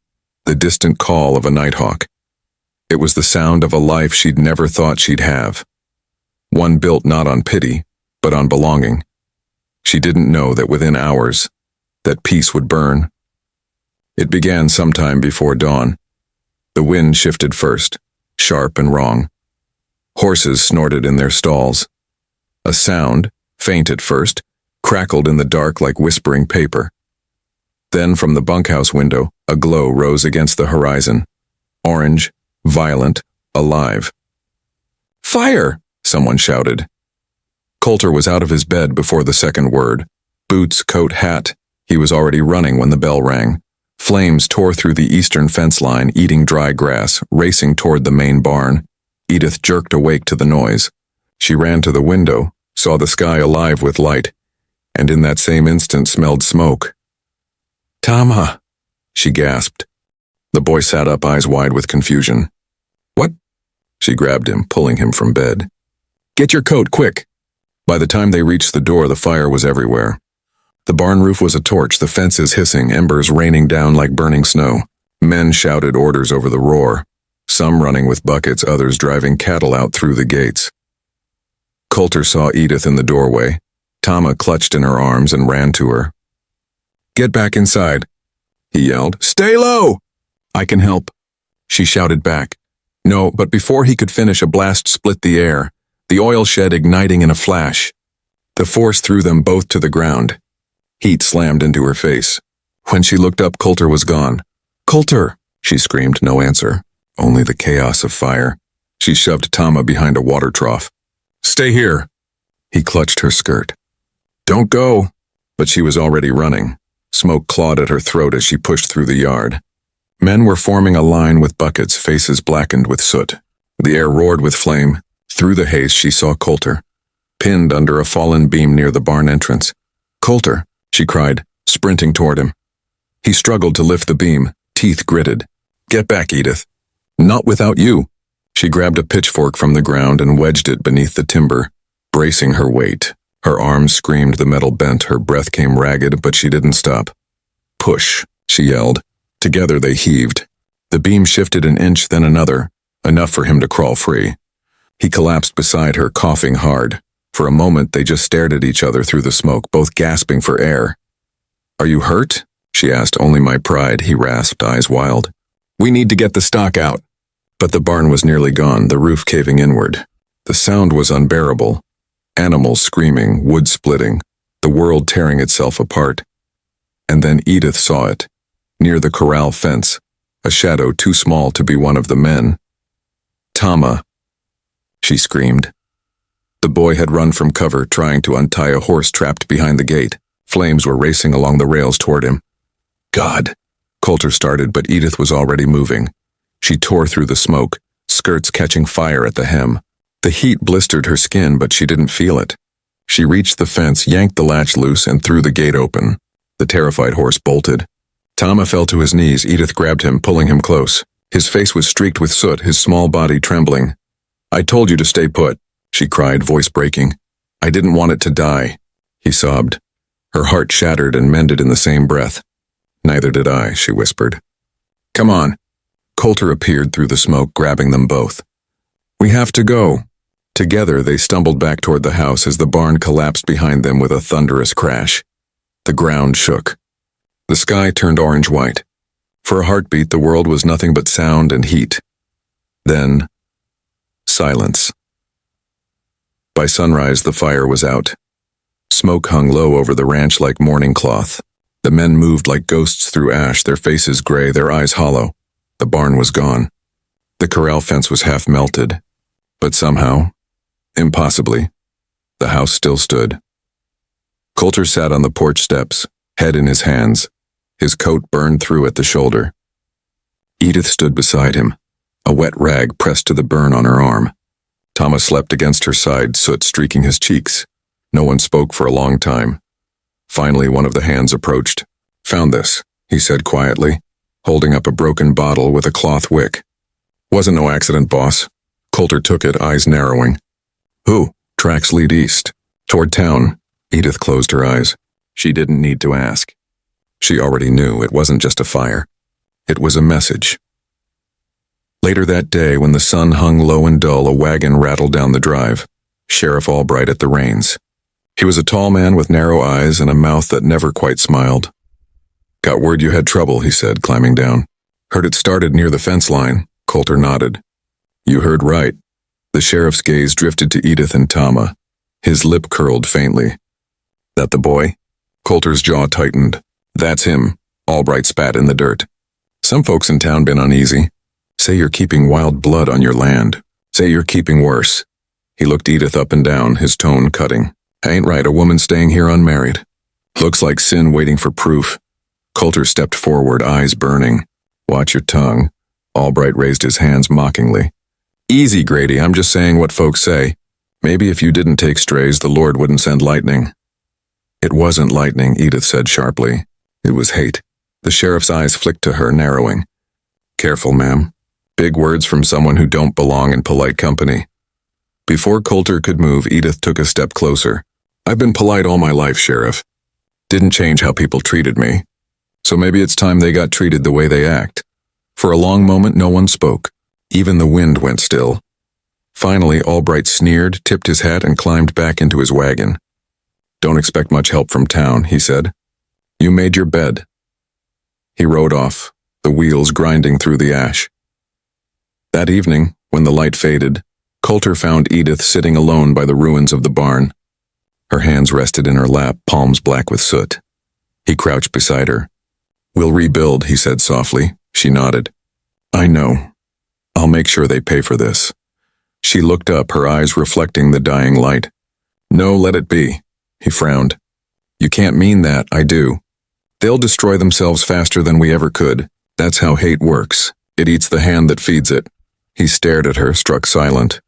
the distant call of a nighthawk. It was the sound of a life she'd never thought she'd have. One built not on pity, but on belonging. She didn't know that within hours, that peace would burn. It began sometime before dawn. The wind shifted first, sharp and wrong. Horses snorted in their stalls. A sound, faint at first, crackled in the dark like whispering paper. Then from the bunkhouse window, a glow rose against the horizon. Orange, violent, alive. "Fire!" someone shouted. Coulter was out of his bed before the second word. Boots, coat, hat. He was already running when the bell rang. Flames tore through the eastern fence line, eating dry grass, racing toward the main barn. Edith jerked awake to the noise. She ran to the window, saw the sky alive with light, and in that same instant smelled smoke. "Tama!" she gasped. The boy sat up, eyes wide with confusion. "What?" She grabbed him, pulling him from bed. "Get your coat, quick!" By the time they reached the door, the fire was everywhere. The barn roof was a torch, the fences hissing, embers raining down like burning snow. Men shouted orders over the roar, some running with buckets, others driving cattle out through the gates. Coulter saw Edith in the doorway. Tama clutched in her arms and ran to her. "Get back inside," he yelled. "Stay low!" "I can help," she shouted back. No, but before he could finish, a blast split the air, the oil shed igniting in a flash. The force threw them both to the ground. Heat slammed into her face. When she looked up, Coulter was gone. "Coulter!" she screamed, no answer. Only the chaos of fire. She shoved Tama behind a water trough. "Stay here!" He clutched her skirt. "Don't go!" But she was already running. Smoke clawed at her throat as she pushed through the yard. Men were forming a line with buckets, faces blackened with soot. The air roared with flame. Through the haze she saw Coulter, pinned under a fallen beam near the barn entrance. "Coulter!" she cried, sprinting toward him. He struggled to lift the beam, teeth gritted. "Get back, Edith." "Not without you." She grabbed a pitchfork from the ground and wedged it beneath the timber, bracing her weight. Her arms screamed, the metal bent, her breath came ragged, but she didn't stop. "Push," she yelled. Together they heaved. The beam shifted an inch, then another, enough for him to crawl free. He collapsed beside her, coughing hard. For a moment they just stared at each other through the smoke, both gasping for air. "Are you hurt?" she asked. "Only my pride," he rasped, eyes wild. "We need to get the stock out." But the barn was nearly gone, the roof caving inward. The sound was unbearable. Animals screaming, wood splitting, the world tearing itself apart. And then Edith saw it, near the corral fence, a shadow too small to be one of the men. "Tama!" she screamed. The boy had run from cover, trying to untie a horse trapped behind the gate. Flames were racing along the rails toward him. God! Coulter started, but Edith was already moving. She tore through the smoke, skirts catching fire at the hem. The heat blistered her skin, but she didn't feel it. She reached the fence, yanked the latch loose, and threw the gate open. The terrified horse bolted. Tama fell to his knees. Edith grabbed him, pulling him close. His face was streaked with soot, his small body trembling. "I told you to stay put," she cried, voice breaking. "I didn't want it to die," he sobbed. Her heart shattered and mended in the same breath. "Neither did I," she whispered. "Come on." Coulter appeared through the smoke, grabbing them both. "We have to go." Together they stumbled back toward the house as the barn collapsed behind them with a thunderous crash. The ground shook. The sky turned orange-white. For a heartbeat, the world was nothing but sound and heat. Then, silence. By sunrise, the fire was out. Smoke hung low over the ranch like mourning cloth. The men moved like ghosts through ash, their faces gray, their eyes hollow. The barn was gone. The corral fence was half melted. But somehow, impossibly, the house still stood. Coulter sat on the porch steps, head in his hands, his coat burned through at the shoulder. Edith stood beside him, a wet rag pressed to the burn on her arm. Thomas slept against her side, soot streaking his cheeks. No one spoke for a long time. Finally, one of the hands approached. "Found this," he said quietly, holding up a broken bottle with a cloth wick. "Wasn't no accident, boss." Coulter took it, eyes narrowing. "Who?" "Tracks lead east. Toward town." Edith closed her eyes. She didn't need to ask. She already knew it wasn't just a fire. It was a message. Later that day, when the sun hung low and dull, a wagon rattled down the drive. Sheriff Albright at the reins. He was a tall man with narrow eyes and a mouth that never quite smiled. "Got word you had trouble," he said, climbing down. "Heard it started near the fence line." Coulter nodded. "You heard right." The sheriff's gaze drifted to Edith and Tama. His lip curled faintly. "That the boy?" Coulter's jaw tightened. "That's him." Albright spat in the dirt. "Some folks in town been uneasy. Say you're keeping wild blood on your land. Say you're keeping worse." He looked Edith up and down, his tone cutting. "Ain't right, a woman staying here unmarried. Looks like sin waiting for proof." Coulter stepped forward, eyes burning. "Watch your tongue." Albright raised his hands mockingly. "Easy, Grady, I'm just saying what folks say. Maybe if you didn't take strays, the Lord wouldn't send lightning." "It wasn't lightning," Edith said sharply. "It was hate." The sheriff's eyes flicked to her, narrowing. "Careful, ma'am. Big words from someone who don't belong in polite company." Before Coulter could move, Edith took a step closer. "I've been polite all my life, Sheriff. Didn't change how people treated me. So maybe it's time they got treated the way they act." For a long moment, no one spoke. Even the wind went still. Finally, Albright sneered, tipped his hat, and climbed back into his wagon. "Don't expect much help from town," he said. "You made your bed." He rode off, the wheels grinding through the ash. That evening, when the light faded, Coulter found Edith sitting alone by the ruins of the barn. Her hands rested in her lap, palms black with soot. He crouched beside her. "We'll rebuild," he said softly. She nodded. "I know. I'll make sure they pay for this." She looked up, her eyes reflecting the dying light. "No, let it be." He frowned. "You can't mean that." "I do. They'll destroy themselves faster than we ever could. That's how hate works. It eats the hand that feeds it." He stared at her, struck silent.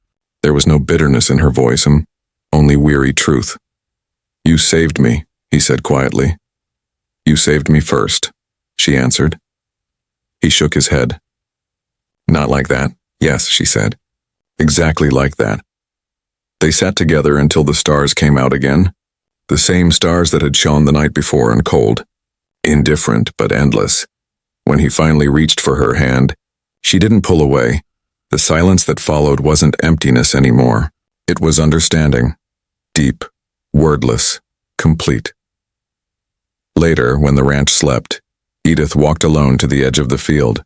There was no bitterness in her voice, only weary truth. "You saved me," he said quietly. "You saved me first," she answered. He shook his head. "Not like that." "Yes," she said. "Exactly like that." They sat together until the stars came out again. The same stars that had shone the night before and cold. Indifferent, but endless. When he finally reached for her hand, she didn't pull away. The silence that followed wasn't emptiness anymore. It was understanding. Deep, wordless, complete. Later, when the ranch slept, Edith walked alone to the edge of the field.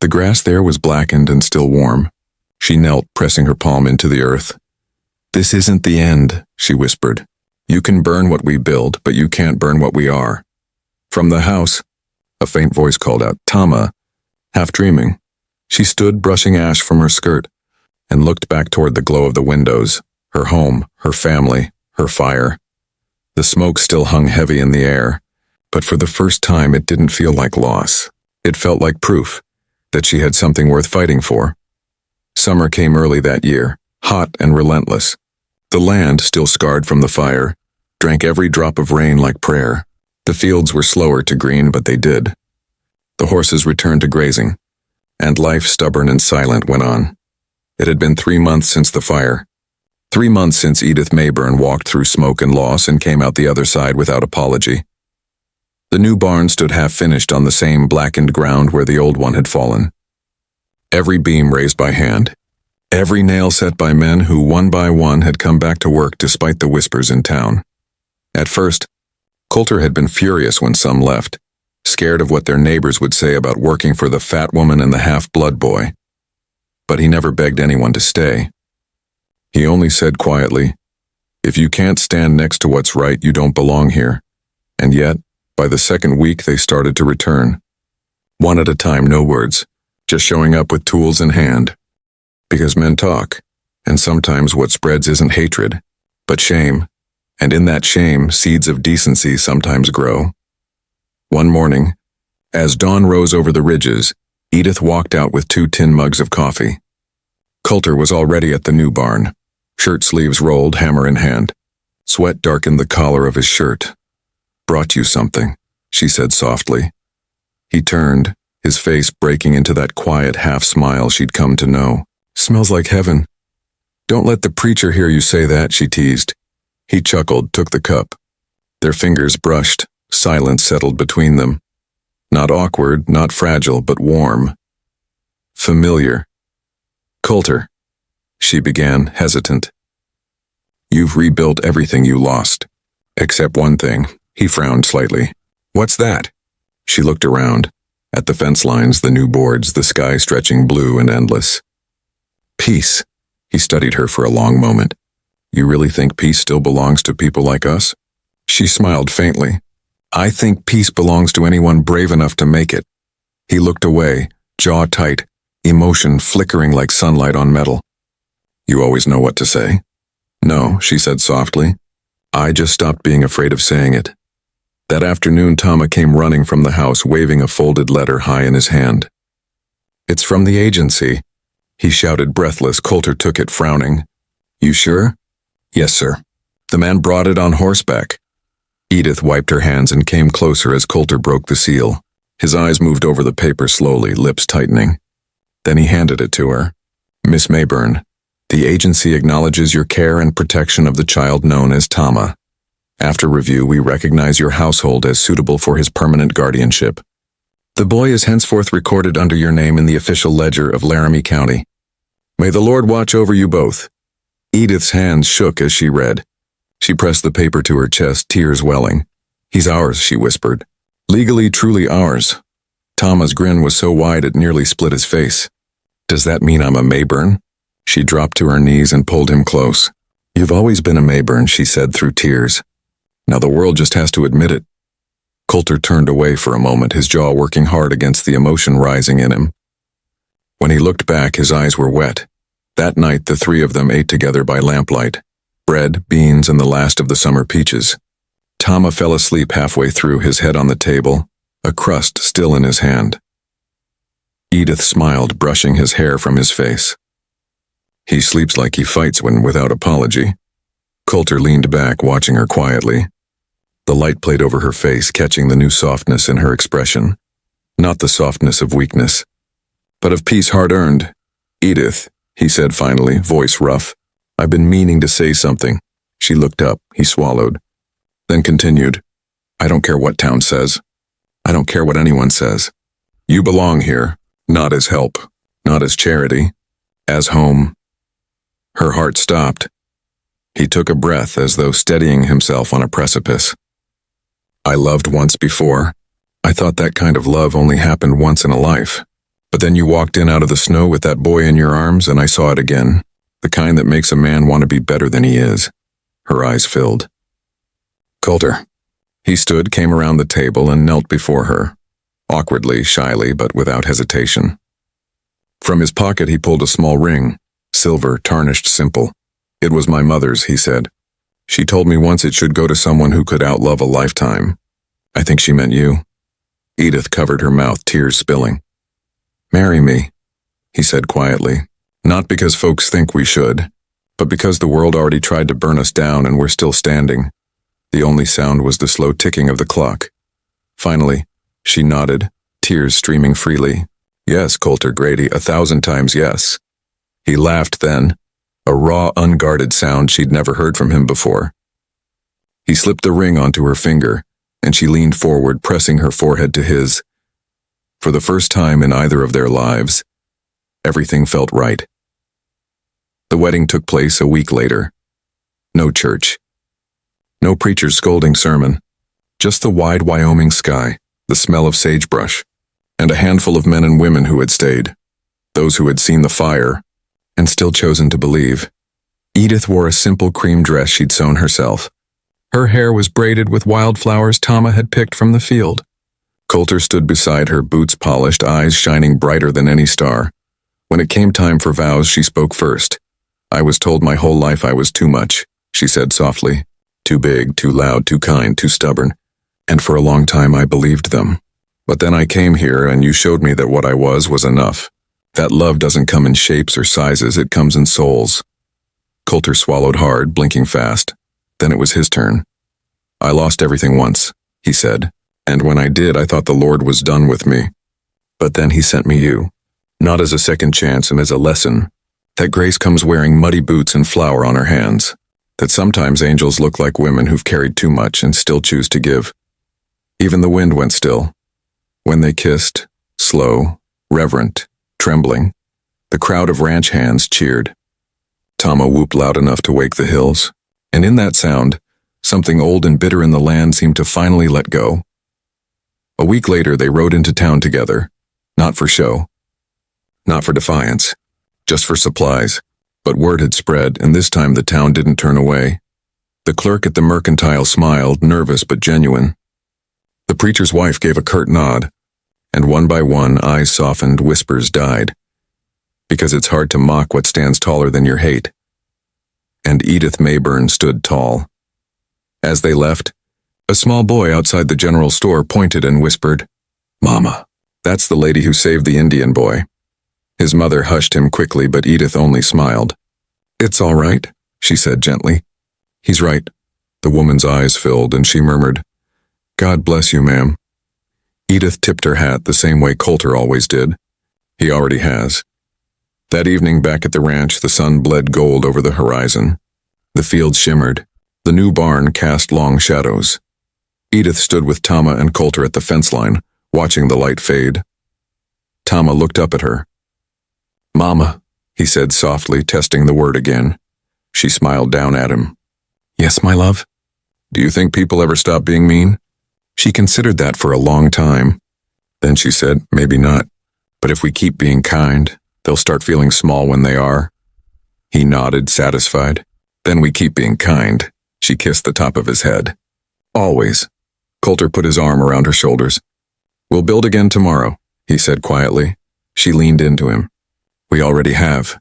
The grass there was blackened and still warm. She knelt, pressing her palm into the earth. "This isn't the end," she whispered. "You can burn what we build, but you can't burn what we are." From the house, a faint voice called out, "Tama," half dreaming. She stood, brushing ash from her skirt, and looked back toward the glow of the windows, Her home, her family, her fire. The smoke still hung heavy in the air, but for the first time it didn't feel like loss. It felt like proof that she had something worth fighting for. Summer came early that year, hot and relentless. The land, still scarred from the fire, drank every drop of rain like prayer. The fields were slower to green, but they did. The horses returned to grazing, and life, stubborn and silent, went on. It had been 3 months since the fire. 3 months since Edith Mayburn walked through smoke and loss and came out the other side without apology. The new barn stood half-finished on the same blackened ground where the old one had fallen. Every beam raised by hand. Every nail set by men who, one by one, had come back to work despite the whispers in town. At first, Coulter had been furious when some left, scared of what their neighbors would say about working for the fat woman and the half-blood boy. But he never begged anyone to stay. He only said quietly, "If you can't stand next to what's right, you don't belong here." And yet, by the second week, they started to return. One at a time, no words, just showing up with tools in hand. Because men talk, and sometimes what spreads isn't hatred, but shame, and in that shame, seeds of decency sometimes grow. One morning, as dawn rose over the ridges, Edith walked out with 2 tin mugs of coffee. Coulter was already at the new barn, shirt sleeves rolled, hammer in hand. Sweat darkened the collar of his shirt. "Brought you something," she said softly. He turned, his face breaking into that quiet half-smile she'd come to know. "Smells like heaven." "Don't let the preacher hear you say that," she teased. He chuckled, took the cup. Their fingers brushed, silence settled between them. Not awkward, not fragile, but warm. Familiar. "Coulter," she began, hesitant. "You've rebuilt everything you lost. Except one thing." He frowned slightly. "What's that?" She looked around, at the fence lines, the new boards, the sky stretching blue and endless. "Peace." He studied her for a long moment. "You really think peace still belongs to people like us?" She smiled faintly. "I think peace belongs to anyone brave enough to make it." He looked away, jaw tight, emotion flickering like sunlight on metal. "You always know what to say?" "No," she said softly. "I just stopped being afraid of saying it." That afternoon, Tama came running from the house, waving a folded letter high in his hand. "It's from the agency," he shouted, breathless. Coulter took it, frowning. "You sure?" "Yes, sir. The man brought it on horseback." Edith wiped her hands and came closer as Coulter broke the seal. His eyes moved over the paper slowly, lips tightening. Then he handed it to her. "Miss Mayburn, the agency acknowledges your care and protection of the child known as Tama. After review, we recognize your household as suitable for his permanent guardianship. The boy is henceforth recorded under your name in the official ledger of Laramie County. May the Lord watch over you both." Edith's hands shook as she read. She pressed the paper to her chest, tears welling. "He's ours," she whispered. "Legally, truly ours." Tama's grin was so wide it nearly split his face. "Does that mean I'm a Mayburn?" She dropped to her knees and pulled him close. "You've always been a Mayburn," she said through tears. "Now the world just has to admit it." Coulter turned away for a moment, his jaw working hard against the emotion rising in him. When he looked back, his eyes were wet. That night, the 3 of them ate together by lamplight. Bread, beans, and the last of the summer peaches. Tama fell asleep halfway through, his head on the table, a crust still in his hand. Edith smiled, brushing his hair from his face. "He sleeps like he fights when without apology." Coulter leaned back, watching her quietly. The light played over her face, catching the new softness in her expression. Not the softness of weakness, but of peace hard-earned. "Edith," he said finally, voice rough, "I've been meaning to say something." She looked up, he swallowed, then continued, "I don't care what town says. I don't care what anyone says. You belong here, not as help, not as charity, as home." Her heart stopped. He took a breath as though steadying himself on a precipice. "I loved once before. I thought that kind of love only happened once in a life. But then you walked in out of the snow with that boy in your arms, and I saw it again. The kind that makes a man want to be better than he is." Her eyes filled. "Coulter." He stood, came around the table, and knelt before her. Awkwardly, shyly, but without hesitation. From his pocket he pulled a small ring, silver, tarnished, simple. It was my mother's, he said. She told me once it should go to someone who could outlove a lifetime. I think she meant you. Edith covered her mouth, tears spilling. Marry me, he said quietly. Not because folks think we should, but because the world already tried to burn us down and we're still standing. The only sound was the slow ticking of the clock. Finally, she nodded, tears streaming freely. Yes, Coulter Grady, 1,000 times yes. He laughed then, a raw, unguarded sound she'd never heard from him before. He slipped the ring onto her finger, and she leaned forward, pressing her forehead to his. For the first time in either of their lives, everything felt right. The wedding took place a week later. No church. No preacher's scolding sermon. Just the wide Wyoming sky, the smell of sagebrush, and a handful of men and women who had stayed. Those who had seen the fire, and still chosen to believe. Edith wore a simple cream dress she'd sewn herself. Her hair was braided with wildflowers Tama had picked from the field. Coulter stood beside her, boots polished, eyes shining brighter than any star. When it came time for vows, she spoke first. I was told my whole life I was too much, she said softly. Too big, too loud, too kind, too stubborn. And for a long time I believed them. But then I came here and you showed me that what I was enough. That love doesn't come in shapes or sizes, it comes in souls. Coulter swallowed hard, blinking fast. Then it was his turn. I lost everything once, he said, and when I did, I thought the Lord was done with me. But then he sent me you, not as a second chance and as a lesson, that grace comes wearing muddy boots and flour on her hands, that sometimes angels look like women who've carried too much and still choose to give. Even the wind went still. When they kissed, slow, reverent, trembling, the crowd of ranch hands cheered. Tama whooped loud enough to wake the hills, and in that sound, something old and bitter in the land seemed to finally let go. A week later, they rode into town together, not for show, not for defiance, just for supplies. But word had spread, and this time the town didn't turn away. The clerk at the mercantile smiled, nervous but genuine. The preacher's wife gave a curt nod, and one by one, eyes softened, whispers died. Because it's hard to mock what stands taller than your hate. And Edith Mayburn stood tall. As they left, a small boy outside the general store pointed and whispered, "Mama, that's the lady who saved the Indian boy." His mother hushed him quickly, but Edith only smiled. "It's all right," she said gently. "He's right." The woman's eyes filled, and she murmured, "God bless you, ma'am." Edith tipped her hat the same way Coulter always did. He already has. That evening back at the ranch, the sun bled gold over the horizon. The fields shimmered. The new barn cast long shadows. Edith stood with Tama and Coulter at the fence line, watching the light fade. Tama looked up at her. "Mama," he said softly, testing the word again. She smiled down at him. "Yes, my love?" "Do you think people ever stop being mean?" She considered that for a long time. Then she said, "Maybe not. But if we keep being kind, they'll start feeling small when they are." He nodded, satisfied. "Then we keep being kind." She kissed the top of his head. "Always." Coulter put his arm around her shoulders. "We'll build again tomorrow," he said quietly. She leaned into him. "We already have."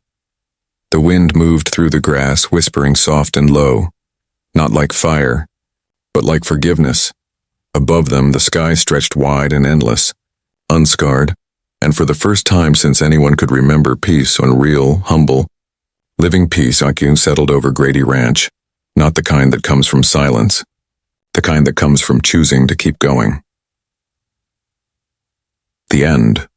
The wind moved through the grass, whispering soft and low. Not like fire, but like forgiveness. Above them, the sky stretched wide and endless, unscarred, and for the first time since anyone could remember, peace, unreal, humble, living peace settled over Grady Ranch, not the kind that comes from silence, the kind that comes from choosing to keep going. The end.